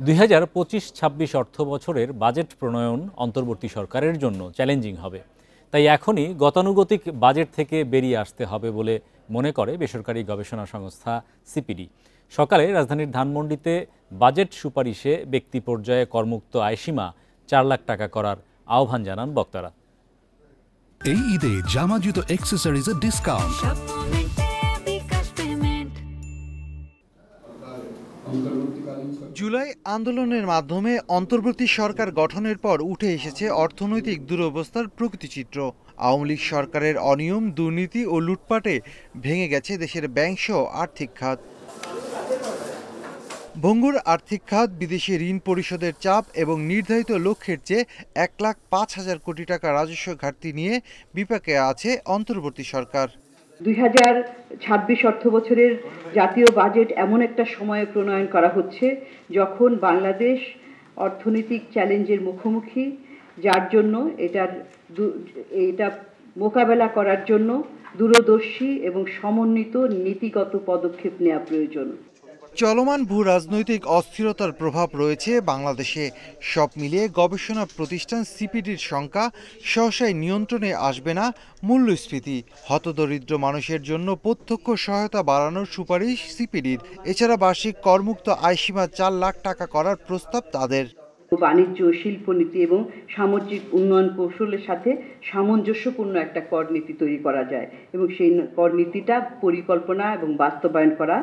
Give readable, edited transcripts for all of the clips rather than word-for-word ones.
2025-26 অর্থবছরের বাজেট প্রণয়ন অন্তর্বর্তী সরকারের জন্য চ্যালেঞ্জিং হবে। তাই এখনই গতানুগতিক বাজেট থেকে বেরিয়ে আসতে হবে বলে মনে করে বেসরকারি গবেষণা সংস্থা সিপিডি। সকালে রাজধানীর ধানমন্ডিতে বাজেট সুপারিশে ব্যক্তি পর্যায়ে করমুক্ত আয়সীমা 4 লাখ টাকা করার আহ্বান জানান বক্তারা। এই ঈদে জামা জুতো অ্যাক্সেসরিজের ডিসকাউন্ট। জুলাই আন্দোলনের মাধ্যমে অন্তর্বর্তী সরকার গঠনের পর উঠে এসেছে অর্থনৈতিক দুরবস্থার প্রকৃতিচিত্র। আওয়ামী লীগ সরকারের অনিয়ম, দুর্নীতি ও লুটপাটে ভেঙে গেছে দেশের ব্যাংকসহ আর্থিক খাত। ভঙ্গুর আর্থিক খাত, বিদেশি ঋণ পরিশোধের চাপ এবং নির্ধারিত লক্ষ্যের চেয়ে 1,05,000 কোটি টাকা রাজস্ব ঘাটতি নিয়ে বিপাকে আছে অন্তর্বর্তী সরকার। 2026 অর্থবছরের জাতীয় বাজেট এমন একটা সময়ে প্রণয়ন করা হচ্ছে যখন বাংলাদেশ অর্থনৈতিক চ্যালেঞ্জের মুখোমুখি, যার জন্য এটা মোকাবেলা করার জন্য দূরদর্শী এবং সমন্বিত নীতিগত পদক্ষেপ নেওয়া প্রয়োজন। চলমান ভূ রাজনৈতিক অস্থিরতার প্রভাব রয়েছে বাংলাদেশে। সব মিলিয়ে গবেষণা প্রতিষ্ঠান সিপিডির শঙ্কা, সহসায় নিয়ন্ত্রণে আসবে না মূল্যস্ফীতি। হতদরিদ্র মানুষের জন্য প্রত্যক্ষ সহায়তা বাড়ানোর সুপারিশ সিপিডির। এছাড়া বার্ষিক করমুক্ত আয়সীমা 4 লাখ টাকা করার প্রস্তাব তাদের। বাণিজ্য, শিল্পনীতি এবং সামুদ্রিক উন্নয়ন কৌশলের সাথে সামঞ্জস্যপূর্ণ একটা কর নীতি তৈরি করা যায় এবং সেই কর নীতিটা পরিকল্পনা এবং বাস্তবায়ন করা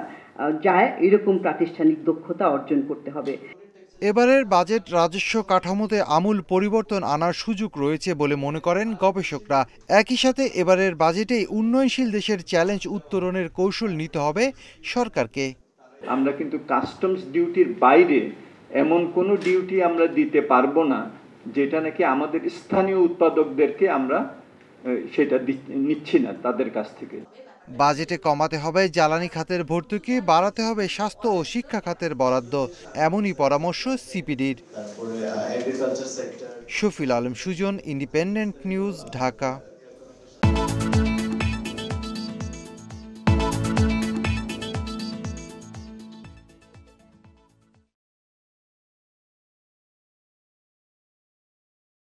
যায়, এরকম প্রাতিষ্ঠানিক দক্ষতা অর্জন করতে হবে। এবারের বাজেট রাজস্ব কাঠামোতে আমূল পরিবর্তন আনার সুযোগ রয়েছে বলে মনে করেন গবেষকরা। একই সাথে এবারের বাজেটেই উন্নয়নশীল দেশের চ্যালেঞ্জ উত্তরণের কৌশল নিতে হবে সরকারকে। আমরা কিন্তু কাস্টমস ডিউটির বাইরে এমন কোনো ডিউটি আমরা দিতে পারবো না যেটা নাকি আমাদের স্থানীয় উৎপাদকদেরকে আমরা সেটা নিচ্ছি না তাদের কাছ থেকে। বাজেটে কমাতে হবে জ্বালানি খাতের ভর্তুকি, বাড়াতে হবে স্বাস্থ্য ও শিক্ষা খাতের বরাদ্দ, এমনই পরামর্শ সিপিডির। Shafil Alam Sujon, Independent News, Dhaka.